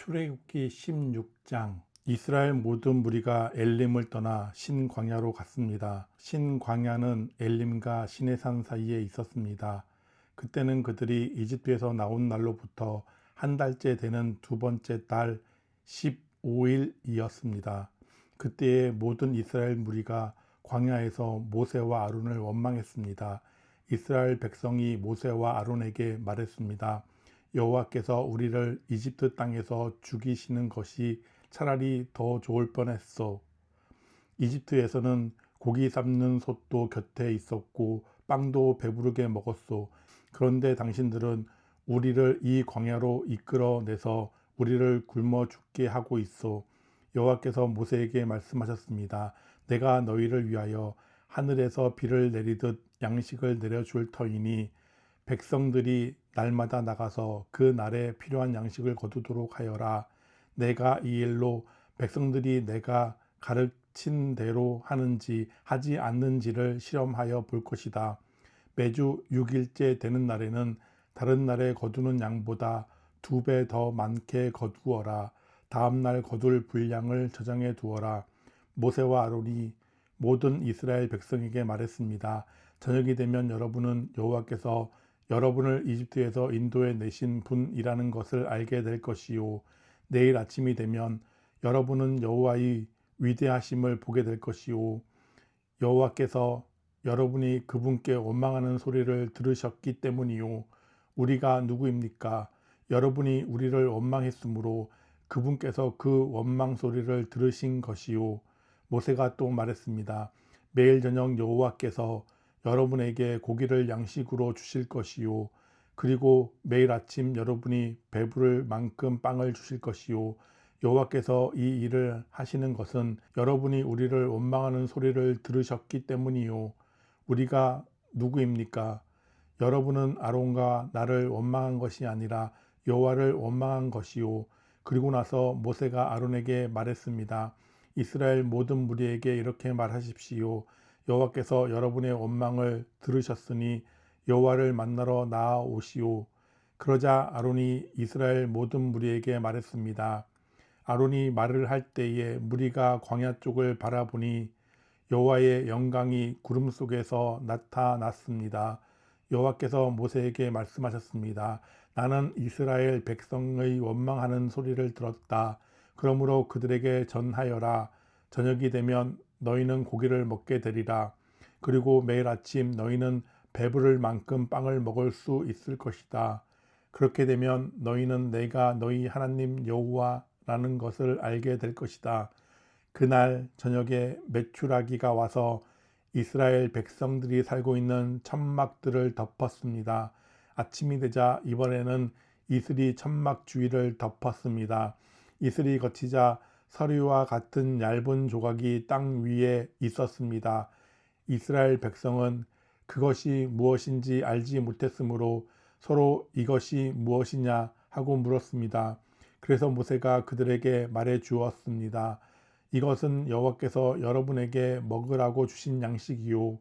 출애굽기 16장. 이스라엘 모든 무리가 엘림을 떠나 신광야로 갔습니다. 신광야는 엘림과 시내산 사이에 있었습니다. 그때는 그들이 이집트에서 나온 날로부터 한 달째 되는 두 번째 달 15일이었습니다. 그때의 모든 이스라엘 무리가 광야에서 모세와 아론을 원망했습니다. 이스라엘 백성이 모세와 아론에게 말했습니다. 여호와께서 우리를 이집트 땅에서 죽이시는 것이 차라리 더 좋을 뻔했소. 이집트에서는 고기 삶는 솥도 곁에 있었고 빵도 배부르게 먹었소. 그런데 당신들은 우리를 이 광야로 이끌어내서 우리를 굶어 죽게 하고 있소. 여호와께서 모세에게 말씀하셨습니다. 내가 너희를 위하여 하늘에서 비를 내리듯 양식을 내려줄 터이니 백성들이 날마다 나가서 그 날에 필요한 양식을 거두도록 하여라. 내가 이 일로 백성들이 내가 가르친 대로 하는지 하지 않는지를 실험하여 볼 것이다. 매주 6일째 되는 날에는 다른 날에 거두는 양보다 2배 더 많게 거두어라. 다음 날 거둘 분량을 저장해 두어라. 모세와 아론이 모든 이스라엘 백성에게 말했습니다. 저녁이 되면 여러분은 여호와께서 여러분을 이집트에서 인도해 내신 분이라는 것을 알게 될 것이요. 내일 아침이 되면 여러분은 여호와의 위대하심을 보게 될 것이요. 여호와께서 여러분이 그분께 원망하는 소리를 들으셨기 때문이요. 우리가 누구입니까? 여러분이 우리를 원망했으므로 그분께서 그 원망 소리를 들으신 것이요. 모세가 또 말했습니다. 매일 저녁 여호와께서 여러분에게 고기를 양식으로 주실 것이요. 그리고 매일 아침 여러분이 배부를 만큼 빵을 주실 것이요. 여호와께서 이 일을 하시는 것은 여러분이 우리를 원망하는 소리를 들으셨기 때문이요. 우리가 누구입니까? 여러분은 아론과 나를 원망한 것이 아니라 여호와를 원망한 것이요. 그리고 나서 모세가 아론에게 말했습니다. 이스라엘 모든 무리에게 이렇게 말하십시오. 여호와께서 여러분의 원망을 들으셨으니 여호와를 만나러 나아오시오. 그러자 아론이 이스라엘 모든 무리에게 말했습니다. 아론이 말을 할 때에 무리가 광야 쪽을 바라보니 여호와의 영광이 구름 속에서 나타났습니다. 여호와께서 모세에게 말씀하셨습니다. 나는 이스라엘 백성의 원망하는 소리를 들었다. 그러므로 그들에게 전하여라. 저녁이 되면 너희는 고기를 먹게 되리라. 그리고 매일 아침 너희는 배부를 만큼 빵을 먹을 수 있을 것이다. 그렇게 되면 너희는 내가 너희 하나님 여호와라는 것을 알게 될 것이다. 그날 저녁에 메추라기가 와서 이스라엘 백성들이 살고 있는 천막들을 덮었습니다. 아침이 되자 이번에는 이슬이 천막 주위를 덮었습니다. 이슬이 거치자 서리와 같은 얇은 조각이 땅 위에 있었습니다. 이스라엘 백성은 그것이 무엇인지 알지 못했으므로 서로 이것이 무엇이냐 하고 물었습니다. 그래서 모세가 그들에게 말해 주었습니다. 이것은 여호와께서 여러분에게 먹으라고 주신 양식이요.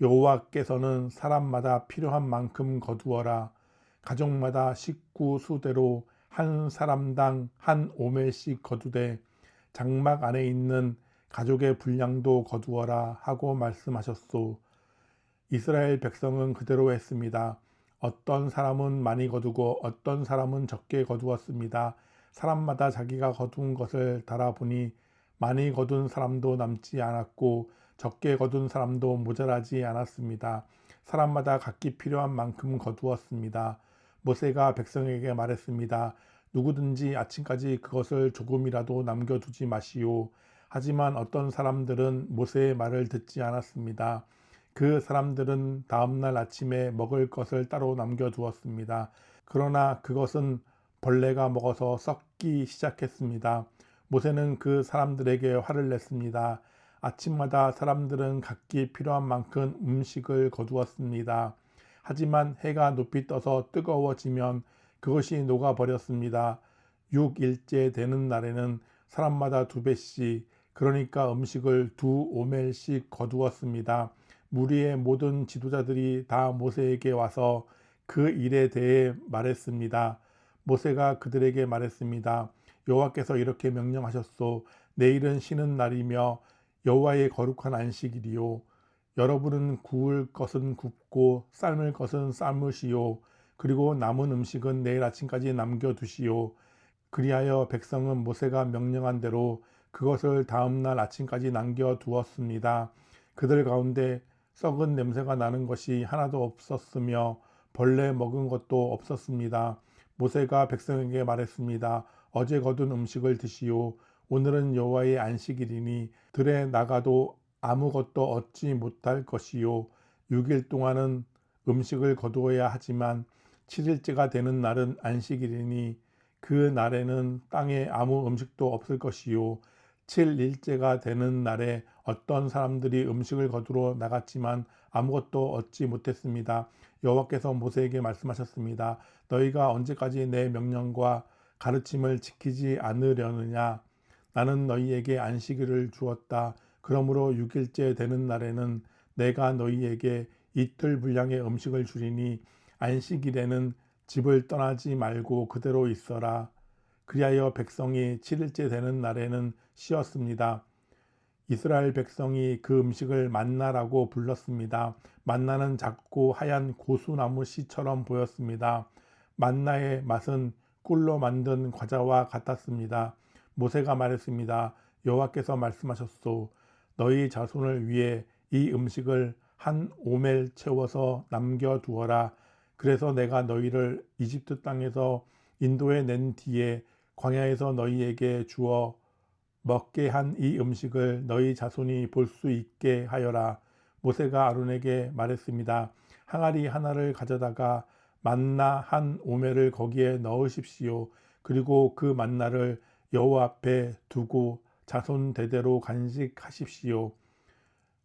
여호와께서는 사람마다 필요한 만큼 거두어라. 가족마다 식구 수대로 한 사람당 한 오멜씩 거두되 장막 안에 있는 가족의 분량도 거두어라 하고 말씀하셨소. 이스라엘 백성은 그대로 했습니다. 어떤 사람은 많이 거두고 어떤 사람은 적게 거두었습니다. 사람마다 자기가 거둔 것을 달아보니 많이 거둔 사람도 남지 않았고 적게 거둔 사람도 모자라지 않았습니다. 사람마다 각기 필요한 만큼 거두었습니다. 모세가 백성에게 말했습니다. 누구든지 아침까지 그것을 조금이라도 남겨두지 마시오. 하지만 어떤 사람들은 모세의 말을 듣지 않았습니다. 그 사람들은 다음날 아침에 먹을 것을 따로 남겨두었습니다. 그러나 그것은 벌레가 먹어서 썩기 시작했습니다. 모세는 그 사람들에게 화를 냈습니다. 아침마다 사람들은 각기 필요한 만큼 음식을 거두었습니다. 하지만 해가 높이 떠서 뜨거워지면 그것이 녹아버렸습니다. 6일째 되는 날에는 사람마다 2배씩, 그러니까 음식을 2오멜씩 거두었습니다. 무리의 모든 지도자들이 다 모세에게 와서 그 일에 대해 말했습니다. 모세가 그들에게 말했습니다. 여호와께서 이렇게 명령하셨소. 내일은 쉬는 날이며 여호와의 거룩한 안식일이요. 여러분은 구울 것은 굽고 삶을 것은 삶으시오. 그리고 남은 음식은 내일 아침까지 남겨두시오. 그리하여 백성은 모세가 명령한 대로 그것을 다음날 아침까지 남겨두었습니다. 그들 가운데 썩은 냄새가 나는 것이 하나도 없었으며 벌레 먹은 것도 없었습니다. 모세가 백성에게 말했습니다. 어제 거둔 음식을 드시오. 오늘은 여호와의 안식일이니 들에 나가도 아무것도 얻지 못할 것이요. 6일 동안은 음식을 거두어야 하지만 7일째가 되는 날은 안식일이니 그 날에는 땅에 아무 음식도 없을 것이요. 7일째가 되는 날에 어떤 사람들이 음식을 거두러 나갔지만 아무것도 얻지 못했습니다. 여호와께서 모세에게 말씀하셨습니다. 너희가 언제까지 내 명령과 가르침을 지키지 않으려느냐? 나는 너희에게 안식일을 주었다. 그러므로 6일째 되는 날에는 내가 너희에게 이틀 분량의 음식을 주리니 안식일에는 집을 떠나지 말고 그대로 있어라. 그리하여 백성이 7일째 되는 날에는 쉬었습니다. 이스라엘 백성이 그 음식을 만나라고 불렀습니다. 만나는 작고 하얀 고수나무 씨처럼 보였습니다. 만나의 맛은 꿀로 만든 과자와 같았습니다. 모세가 말했습니다. 여호와께서 말씀하셨소. 너희 자손을 위해 이 음식을 한 오멜 채워서 남겨두어라. 그래서 내가 너희를 이집트 땅에서 인도해 낸 뒤에 광야에서 너희에게 주어 먹게 한 이 음식을 너희 자손이 볼 수 있게 하여라. 모세가 아론에게 말했습니다. 항아리 하나를 가져다가 만나 한 오멜을 거기에 넣으십시오. 그리고 그 만나를 여호와 앞에 두고 자손 대대로 간직하십시오.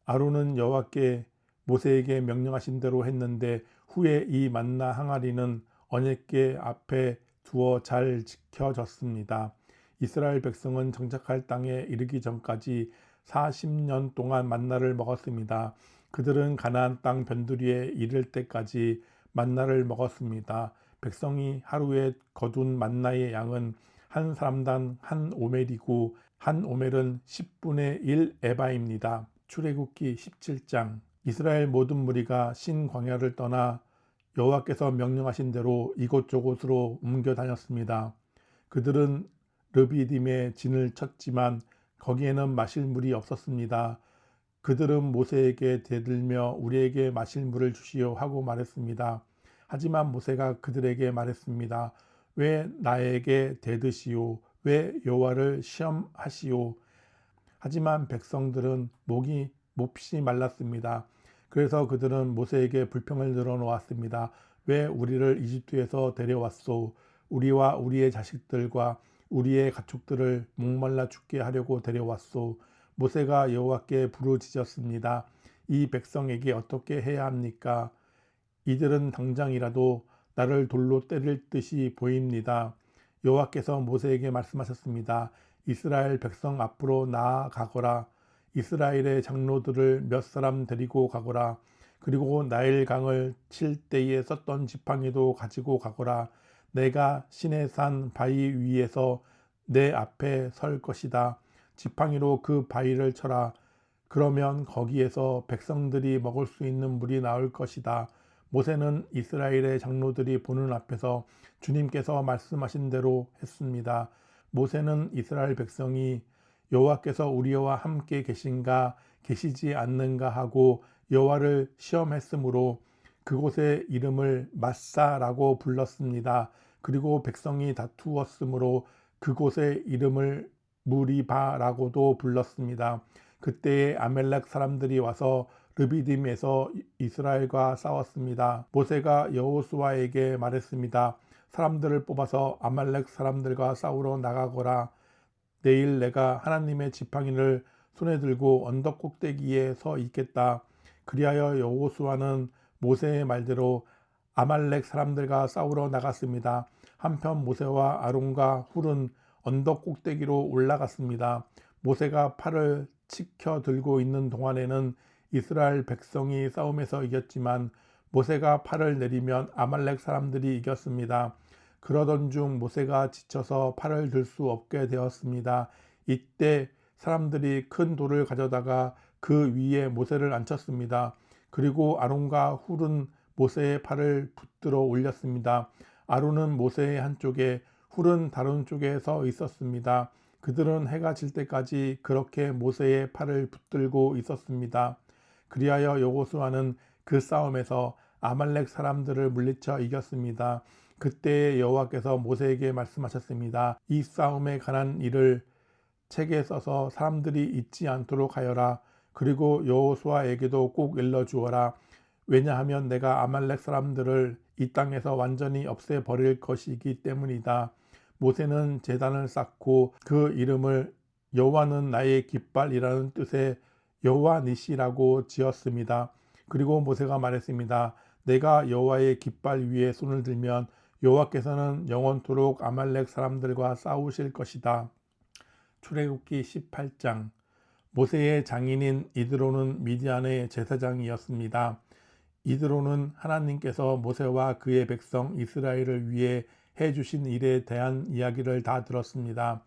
아론은 여호와께 모세에게 명령하신 대로 했는데 후에 이 만나 항아리는 언약궤 앞에 두어 잘 지켜졌습니다. 이스라엘 백성은 정착할 땅에 이르기 전까지 40년 동안 만나를 먹었습니다. 그들은 가나안 땅 변두리에 이를 때까지 만나를 먹었습니다. 백성이 하루에 거둔 만나의 양은 한 사람당 한 오멜이고 한 오멜은 10분의 1 에바입니다. 출애굽기 17장. 이스라엘 모든 무리가 신 광야를 떠나 여호와께서 명령하신 대로 이곳저곳으로 옮겨 다녔습니다. 그들은 르비딤에 진을 쳤지만 거기에는 마실 물이 없었습니다. 그들은 모세에게 대들며 우리에게 마실 물을 주시오 하고 말했습니다. 하지만 모세가 그들에게 말했습니다. 왜 나에게 대드시오? 왜 여호와를 시험하시오? 하지만 백성들은 목이 몹시 말랐습니다. 그래서 그들은 모세에게 불평을 늘어놓았습니다. 왜 우리를 이집트에서 데려왔소? 우리와 우리의 자식들과 우리의 가축들을 목말라 죽게 하려고 데려왔소. 모세가 여호와께 부르짖었습니다. 이 백성에게 어떻게 해야 합니까? 이들은 당장이라도 나를 돌로 때릴 듯이 보입니다. 여호와께서 모세에게 말씀하셨습니다. 이스라엘 백성 앞으로 나아가거라. 이스라엘의 장로들을 몇 사람 데리고 가거라. 그리고 나일강을 칠 때에 썼던 지팡이도 가지고 가거라. 내가 시내산 바위 위에서 내 앞에 설 것이다. 지팡이로 그 바위를 쳐라. 그러면 거기에서 백성들이 먹을 수 있는 물이 나올 것이다. 모세는 이스라엘의 장로들이 보는 앞에서 주님께서 말씀하신 대로 했습니다. 모세는 이스라엘 백성이 여호와께서 우리와 함께 계신가 계시지 않는가 하고 여호와를 시험했으므로 그곳의 이름을 마사라고 불렀습니다. 그리고 백성이 다투었으므로 그곳의 이름을 무리바라고도 불렀습니다. 그때에 아멜렉 사람들이 와서 르비딤에서 이스라엘과 싸웠습니다. 모세가 여호수아에게 말했습니다. 사람들을 뽑아서 아말렉 사람들과 싸우러 나가거라. 내일 내가 하나님의 지팡이를 손에 들고 언덕 꼭대기에 서 있겠다. 그리하여 여호수아는 모세의 말대로 아말렉 사람들과 싸우러 나갔습니다. 한편 모세와 아론과 훌은 언덕 꼭대기로 올라갔습니다. 모세가 팔을 치켜 들고 있는 동안에는 이스라엘 백성이 싸움에서 이겼지만 모세가 팔을 내리면 아말렉 사람들이 이겼습니다. 그러던 중 모세가 지쳐서 팔을 들 수 없게 되었습니다. 이때 사람들이 큰 돌을 가져다가 그 위에 모세를 앉혔습니다. 그리고 아론과 훌은 모세의 팔을 붙들어 올렸습니다. 아론은 모세의 한쪽에, 훌은 다른 쪽에 서 있었습니다. 그들은 해가 질 때까지 그렇게 모세의 팔을 붙들고 있었습니다. 그리하여 여호수아는 그 싸움에서 아말렉 사람들을 물리쳐 이겼습니다. 그때 여호와께서 모세에게 말씀하셨습니다. 이 싸움에 관한 일을 책에 써서 사람들이 잊지 않도록 하여라. 그리고 여호수아에게도 꼭 일러주어라. 왜냐하면 내가 아말렉 사람들을 이 땅에서 완전히 없애버릴 것이기 때문이다. 모세는 제단을 쌓고 그 이름을 여호와는 나의 깃발이라는 뜻의 여호와 니시라고 지었습니다. 그리고 모세가 말했습니다. 내가 여호와의 깃발 위에 손을 들면 여호와께서는 영원토록 아말렉 사람들과 싸우실 것이다. 출애굽기 18장. 모세의 장인인 이드로는 미디안의 제사장이었습니다. 이드로는 하나님께서 모세와 그의 백성 이스라엘을 위해 해주신 일에 대한 이야기를 다 들었습니다.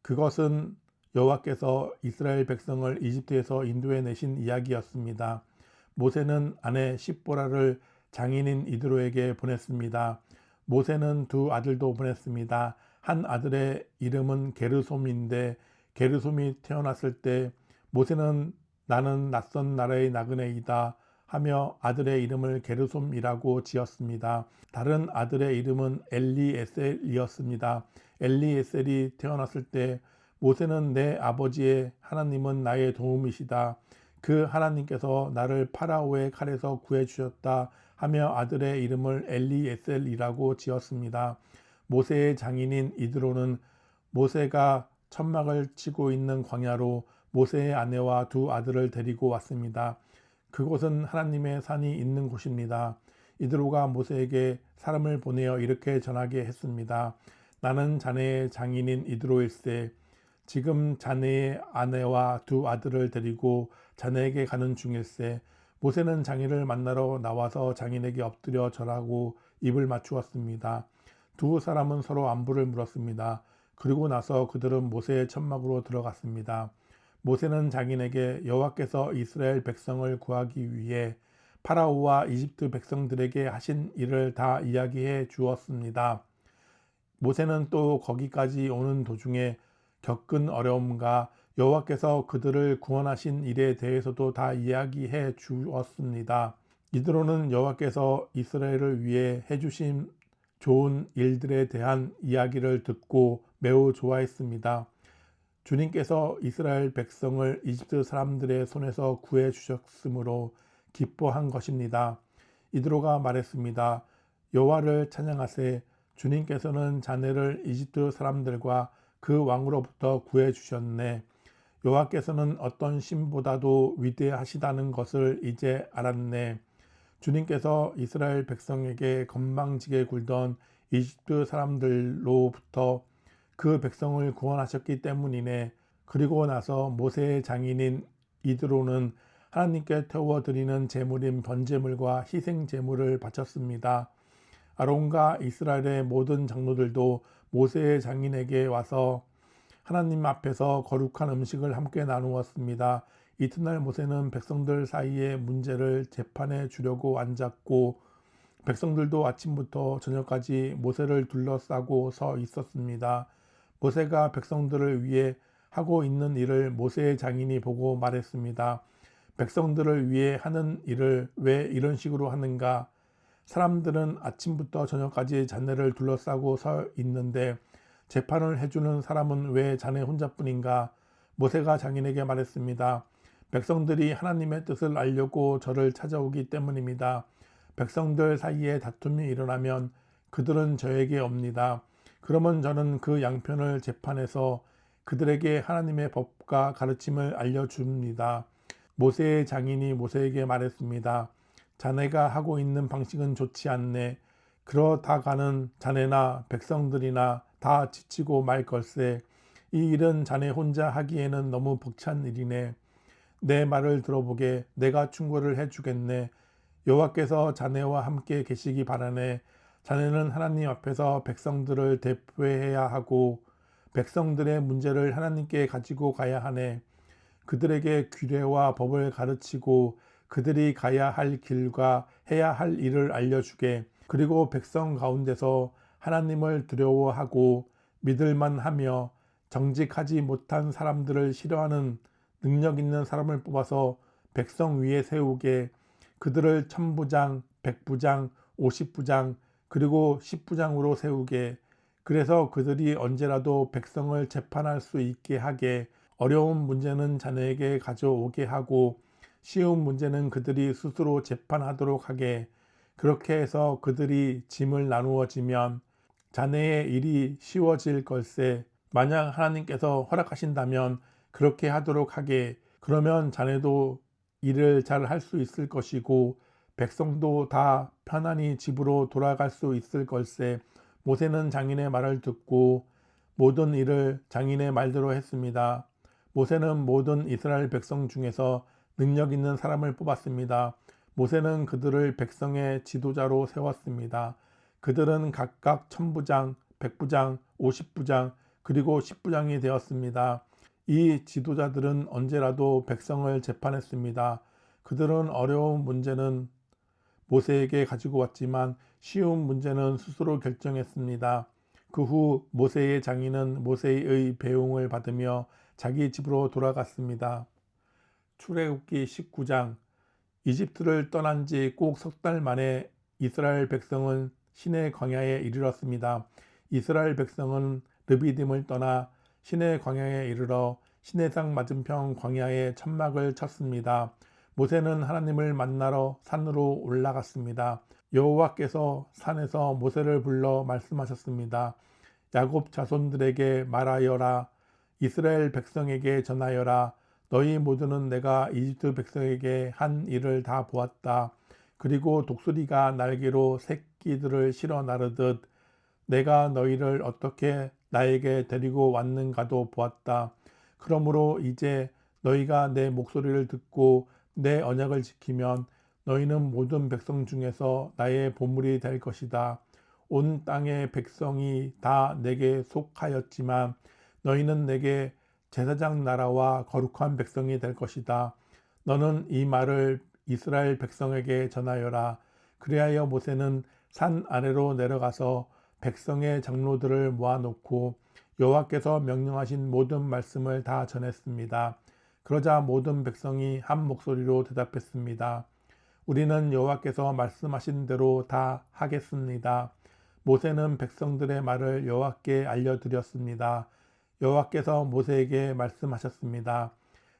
그것은 여호와께서 이스라엘 백성을 이집트에서 인도해 내신 이야기였습니다. 모세는 아내 십보라를 장인인 이드로에게 보냈습니다. 모세는 두 아들도 보냈습니다. 한 아들의 이름은 게르솜인데 게르솜이 태어났을 때 모세는 나는 낯선 나라의 나그네이다 하며 아들의 이름을 게르솜이라고 지었습니다. 다른 아들의 이름은 엘리에셀이었습니다. 엘리에셀이 태어났을 때 모세는 내 아버지의 하나님은 나의 도움이시다. 그 하나님께서 나를 파라오의 칼에서 구해주셨다 하며 아들의 이름을 엘리에셀이라고 지었습니다. 모세의 장인인 이드로는 모세가 천막을 치고 있는 광야로 모세의 아내와 두 아들을 데리고 왔습니다. 그곳은 하나님의 산이 있는 곳입니다. 이드로가 모세에게 사람을 보내어 이렇게 전하게 했습니다. 나는 자네의 장인인 이드로일세. 지금 자네의 아내와 두 아들을 데리고 자네에게 가는 중일세. 모세는 장인을 만나러 나와서 장인에게 엎드려 절하고 입을 맞추었습니다. 두 사람은 서로 안부를 물었습니다. 그리고 나서 그들은 모세의 천막으로 들어갔습니다. 모세는 장인에게 여호와께서 이스라엘 백성을 구하기 위해 파라오와 이집트 백성들에게 하신 일을 다 이야기해 주었습니다. 모세는 또 거기까지 오는 도중에 겪은 어려움과 여호와께서 그들을 구원하신 일에 대해서도 다 이야기해 주었습니다. 이드로는 여호와께서 이스라엘을 위해 해주신 좋은 일들에 대한 이야기를 듣고 매우 좋아했습니다. 주님께서 이스라엘 백성을 이집트 사람들의 손에서 구해 주셨으므로 기뻐한 것입니다. 이드로가 말했습니다. 여호와를 찬양하세. 주님께서는 자네를 이집트 사람들과 그 왕으로부터 구해 주셨네. 여호와께서는 어떤 신보다도 위대하시다는 것을 이제 알았네. 주님께서 이스라엘 백성에게 건방지게 굴던 이집트 사람들로부터 그 백성을 구원하셨기 때문이네. 그리고 나서 모세의 장인인 이드로는 하나님께 태워드리는 제물인 번제물과 희생 제물을 바쳤습니다. 아론과 이스라엘의 모든 장로들도 모세의 장인에게 와서 하나님 앞에서 거룩한 음식을 함께 나누었습니다. 이튿날 모세는 백성들 사이의 문제를 재판해 주려고 앉았고 백성들도 아침부터 저녁까지 모세를 둘러싸고 서 있었습니다. 모세가 백성들을 위해 하고 있는 일을 모세의 장인이 보고 말했습니다. 백성들을 위해 하는 일을 왜 이런 식으로 하는가? 사람들은 아침부터 저녁까지 자네를 둘러싸고 서 있는데 재판을 해주는 사람은 왜 자네 혼자뿐인가? 모세가 장인에게 말했습니다. 백성들이 하나님의 뜻을 알려고 저를 찾아오기 때문입니다. 백성들 사이에 다툼이 일어나면 그들은 저에게 옵니다. 그러면 저는 그 양편을 재판해서 그들에게 하나님의 법과 가르침을 알려줍니다. 모세의 장인이 모세에게 말했습니다. 자네가 하고 있는 방식은 좋지 않네. 그러다가는 자네나 백성들이나 다 지치고 말 걸세. 이 일은 자네 혼자 하기에는 너무 벅찬 일이네. 내 말을 들어보게. 내가 충고를 해주겠네. 여호와께서 자네와 함께 계시기 바라네. 자네는 하나님 앞에서 백성들을 대표해야 하고 백성들의 문제를 하나님께 가지고 가야 하네. 그들에게 규례와 법을 가르치고 그들이 가야 할 길과 해야 할 일을 알려주게. 그리고 백성 가운데서 하나님을 두려워하고 믿을만 하며 정직하지 못한 사람들을 싫어하는 능력 있는 사람을 뽑아서 백성 위에 세우게. 그들을 1000부장, 100부장, 50부장, 그리고 10부장으로 세우게. 그래서 그들이 언제라도 백성을 재판할 수 있게 하게. 어려운 문제는 자네에게 가져오게 하고 쉬운 문제는 그들이 스스로 재판하도록 하게. 그렇게 해서 그들이 짐을 나누어지면 자네의 일이 쉬워질 걸세. 만약 하나님께서 허락하신다면 그렇게 하도록 하게. 그러면 자네도 일을 잘 할 수 있을 것이고 백성도 다 편안히 집으로 돌아갈 수 있을 걸세. 모세는 장인의 말을 듣고 모든 일을 장인의 말대로 했습니다. 모세는 모든 이스라엘 백성 중에서 능력 있는 사람을 뽑았습니다. 모세는 그들을 백성의 지도자로 세웠습니다. 그들은 각각 1000부장, 100부장, 50부장, 그리고 10부장이 되었습니다. 이 지도자들은 언제라도 백성을 재판했습니다. 그들은 어려운 문제는 모세에게 가지고 왔지만 쉬운 문제는 스스로 결정했습니다. 그 후 모세의 장인은 모세의 배웅을 받으며 자기 집으로 돌아갔습니다. 출애굽기 19장. 이집트를 떠난 지 꼭 석 달 만에 이스라엘 백성은 시내 광야에 이르렀습니다. 이스라엘 백성은 르비딤을 떠나 시내 광야에 이르러 시내산 맞은편 광야에 천막을 쳤습니다. 모세는 하나님을 만나러 산으로 올라갔습니다. 여호와께서 산에서 모세를 불러 말씀하셨습니다. 야곱 자손들에게 말하여라. 이스라엘 백성에게 전하여라. 너희 모두는 내가 이집트 백성에게 한 일을 다 보았다. 그리고 독수리가 날개로 새끼들을 실어 나르듯 내가 너희를 어떻게 나에게 데리고 왔는가도 보았다. 그러므로 이제 너희가 내 목소리를 듣고 내 언약을 지키면 너희는 모든 백성 중에서 나의 보물이 될 것이다. 온 땅의 백성이 다 내게 속하였지만 너희는 내게 제사장 나라와 거룩한 백성이 될 것이다. 너는 이 말을 이스라엘 백성에게 전하여라. 그리하여 모세는 산 아래로 내려가서 백성의 장로들을 모아놓고 여호와께서 명령하신 모든 말씀을 다 전했습니다. 그러자 모든 백성이 한 목소리로 대답했습니다. 우리는 여호와께서 말씀하신 대로 다 하겠습니다. 모세는 백성들의 말을 여호와께 알려드렸습니다. 여호와께서 모세에게 말씀하셨습니다.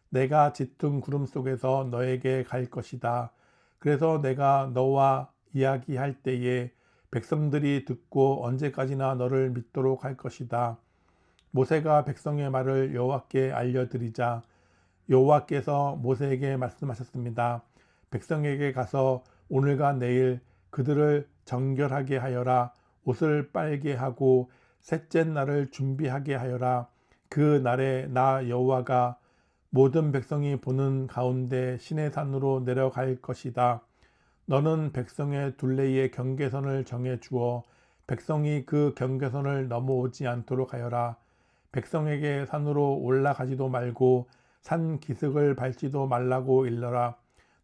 내가 짙은 구름 속에서 너에게 갈 것이다. 그래서 내가 너와 이야기할 때에 백성들이 듣고 언제까지나 너를 믿도록 할 것이다. 모세가 백성의 말을 여호와께 알려드리자 여호와께서 모세에게 말씀하셨습니다. 백성에게 가서 오늘과 내일 그들을 정결하게 하여라. 옷을 빨게 하고 셋째 날을 준비하게 하여라. 그 날에 나 여호와가 모든 백성이 보는 가운데 시내산으로 내려갈 것이다. 너는 백성의 둘레의 경계선을 정해 주어 백성이 그 경계선을 넘어오지 않도록 하여라. 백성에게 산으로 올라가지도 말고 산 기슭을 밟지도 말라고 일러라.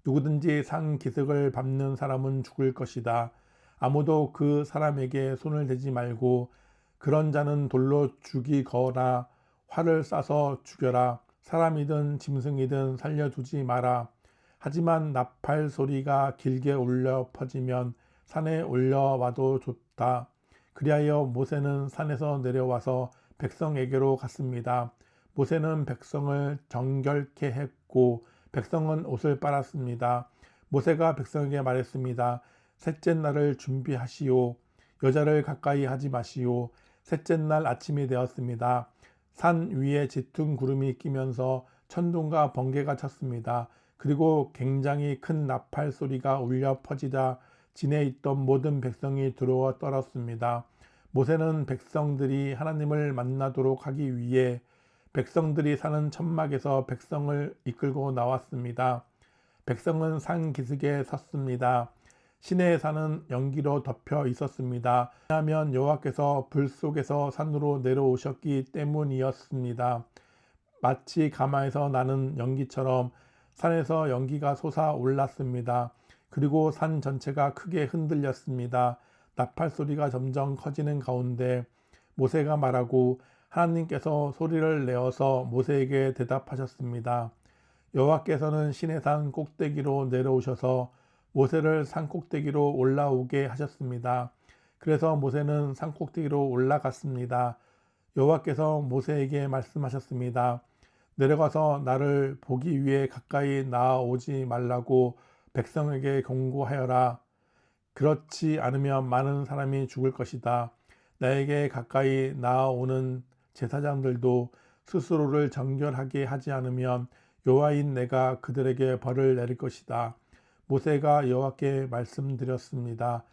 누구든지 산 기슭을 밟는 사람은 죽을 것이다. 아무도 그 사람에게 손을 대지 말고 그런 자는 돌로 죽이거나 활을 쏴서 죽여라. 사람이든 짐승이든 살려두지 마라. 하지만 나팔 소리가 길게 울려 퍼지면 산에 올려와도 좋다. 그리하여 모세는 산에서 내려와서 백성에게로 갔습니다. 모세는 백성을 정결케 했고 백성은 옷을 빨았습니다. 모세가 백성에게 말했습니다. 셋째 날을 준비하시오. 여자를 가까이 하지 마시오. 셋째 날 아침이 되었습니다. 산 위에 짙은 구름이 끼면서 천둥과 번개가 쳤습니다. 그리고 굉장히 큰 나팔 소리가 울려 퍼지자 진에 있던 모든 백성이 두려워 떨었습니다. 모세는 백성들이 하나님을 만나도록 하기 위해 백성들이 사는 천막에서 백성을 이끌고 나왔습니다. 백성은 산 기슭에 섰습니다. 시내의 산은 연기로 덮여 있었습니다. 왜냐하면 여호와께서 불 속에서 산으로 내려오셨기 때문이었습니다. 마치 가마에서 나는 연기처럼 산에서 연기가 솟아올랐습니다. 그리고 산 전체가 크게 흔들렸습니다. 나팔 소리가 점점 커지는 가운데 모세가 말하고 하나님께서 소리를 내어서 모세에게 대답하셨습니다. 여호와께서는 시내산 꼭대기로 내려오셔서 모세를 산 꼭대기로 올라오게 하셨습니다. 그래서 모세는 산 꼭대기로 올라갔습니다. 여호와께서 모세에게 말씀하셨습니다. 내려가서 나를 보기 위해 가까이 나아오지 말라고 백성에게 경고하여라. 그렇지 않으면 많은 사람이 죽을 것이다. 나에게 가까이 나아오는 제사장들도 스스로를 정결하게 하지 않으면 여호와인 내가 그들에게 벌을 내릴 것이다. 모세가 여호와께 말씀드렸습니다.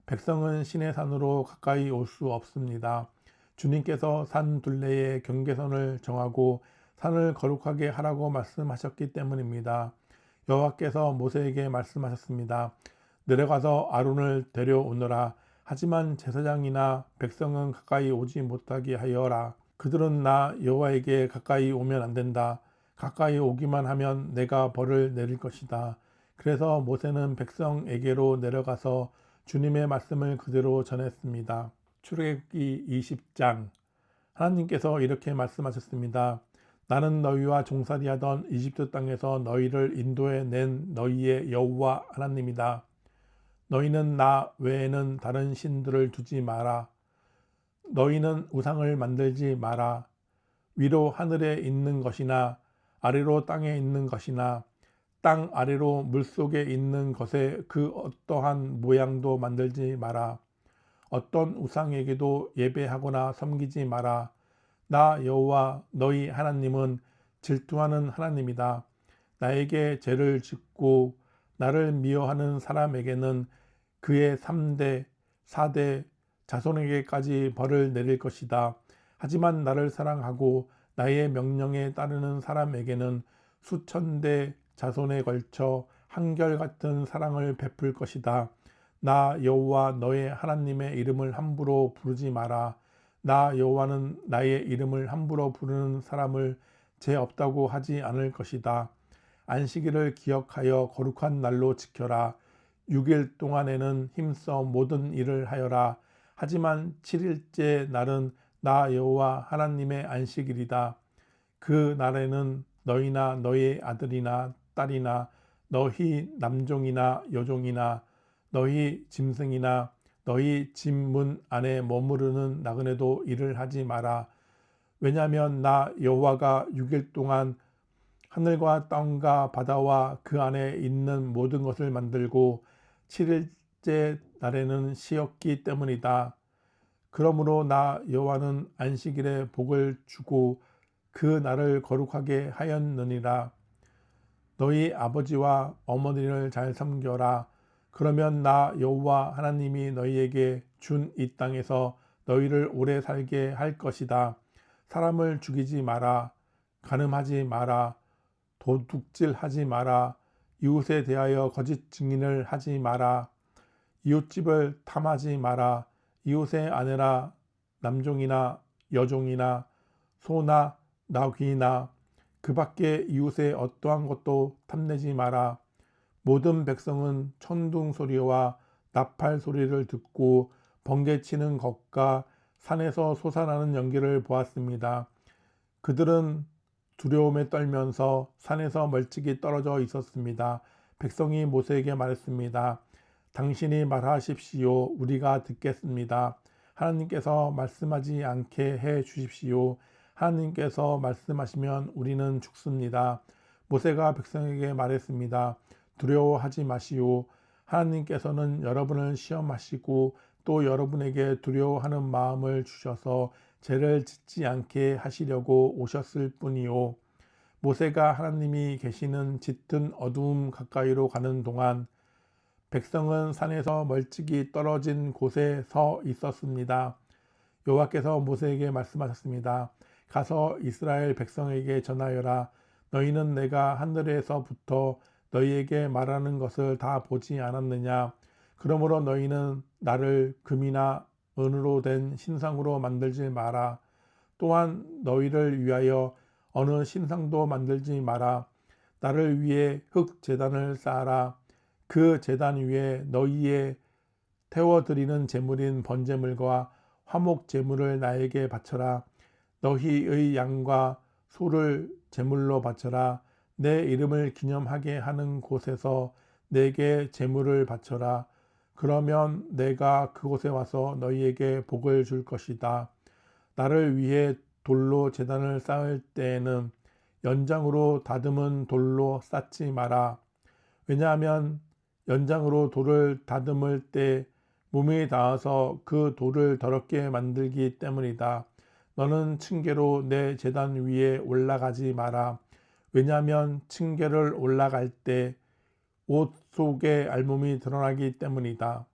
백성은 시내산으로 가까이 올 수 없습니다. 주님께서 산 둘레의 경계선을 정하고 산을 거룩하게 하라고 말씀하셨기 때문입니다. 여호와께서 모세에게 말씀하셨습니다. 내려가서 아론을 데려오너라. 하지만 제사장이나 백성은 가까이 오지 못하게 하여라. 그들은 나 여호와에게 가까이 오면 안 된다. 가까이 오기만 하면 내가 벌을 내릴 것이다. 그래서 모세는 백성에게로 내려가서 주님의 말씀을 그대로 전했습니다. 출애굽기 20장. 하나님께서 이렇게 말씀하셨습니다. 나는 너희와 종살이하던 이집트 땅에서 너희를 인도해 낸 너희의 여호와 하나님이다. 너희는 나 외에는 다른 신들을 두지 마라. 너희는 우상을 만들지 마라. 위로 하늘에 있는 것이나 아래로 땅에 있는 것이나 땅 아래로 물속에 있는 것에 그 어떠한 모양도 만들지 마라. 어떤 우상에게도 예배하거나 섬기지 마라. 나 여호와 너희 하나님은 질투하는 하나님이다. 나에게 죄를 짓고 나를 미워하는 사람에게는 그의 3대, 4대 자손에게까지 벌을 내릴 것이다. 하지만 나를 사랑하고 나의 명령에 따르는 사람에게는 수천 대 자손에 걸쳐 한결같은 사랑을 베풀 것이다. 나 여호와 너의 하나님의 이름을 함부로 부르지 마라. 나 여호와는 나의 이름을 함부로 부르는 사람을 죄 없다고 하지 않을 것이다. 안식일을 기억하여 거룩한 날로 지켜라. 6일 동안에는 힘써 모든 일을 하여라. 하지만 7일째 날은 나 여호와 하나님의 안식일이다. 그 날에는 너희나 너희 아들이나 딸이나 너희 남종이나 여종이나 너희 짐승이나 너희 집 문 안에 머무르는 나그네도 일을 하지 마라. 왜냐하면 나 여호와가 6일 동안 하늘과 땅과 바다와 그 안에 있는 모든 것을 만들고 7일째 날에는 쉬었기 때문이다. 그러므로 나 여호와는 안식일에 복을 주고 그 날을 거룩하게 하였느니라. 너희 아버지와 어머니를 잘 섬겨라. 그러면 나 여호와 하나님이 너희에게 준 이 땅에서 너희를 오래 살게 할 것이다. 사람을 죽이지 마라. 간음하지 마라. 도둑질하지 마라. 이웃에 대하여 거짓 증인을 하지 마라. 이웃집을 탐하지 마라. 이웃의 아내나 남종이나 여종이나 소나 나귀나 그 밖에 이웃의 어떠한 것도 탐내지 마라. 모든 백성은 천둥 소리와 나팔 소리를 듣고 번개치는 것과 산에서 솟아나는 연기를 보았습니다. 그들은 두려움에 떨면서 산에서 멀찍이 떨어져 있었습니다. 백성이 모세에게 말했습니다. 당신이 말하십시오. 우리가 듣겠습니다. 하나님께서 말씀하지 않게 해 주십시오. 하나님께서 말씀하시면 우리는 죽습니다. 모세가 백성에게 말했습니다. 두려워하지 마시오. 하나님께서는 여러분을 시험하시고 또 여러분에게 두려워하는 마음을 주셔서 죄를 짓지 않게 하시려고 오셨을 뿐이요. 모세가 하나님이 계시는 짙은 어두움 가까이로 가는 동안 백성은 산에서 멀찍이 떨어진 곳에 서 있었습니다. 여호와께서 모세에게 말씀하셨습니다. 가서 이스라엘 백성에게 전하여라. 너희는 내가 하늘에서부터 너희에게 말하는 것을 다 보지 않았느냐? 그러므로 너희는 나를 금이나 은으로 된 신상으로 만들지 마라. 또한 너희를 위하여 어느 신상도 만들지 마라. 나를 위해 흙 제단을 쌓아라. 그 제단 위에 너희의 태워드리는 제물인 번제물과 화목 제물을 나에게 바쳐라. 너희의 양과 소를 제물로 바쳐라. 내 이름을 기념하게 하는 곳에서 내게 제물을 바쳐라. 그러면 내가 그곳에 와서 너희에게 복을 줄 것이다. 나를 위해 돌로 제단을 쌓을 때에는 연장으로 다듬은 돌로 쌓지 마라. 왜냐하면 연장으로 돌을 다듬을 때 몸이 닿아서 그 돌을 더럽게 만들기 때문이다. 너는 층계로 내 제단 위에 올라가지 마라. 왜냐하면 층계를 올라갈 때 옷 속의 알몸이 드러나기 때문이다.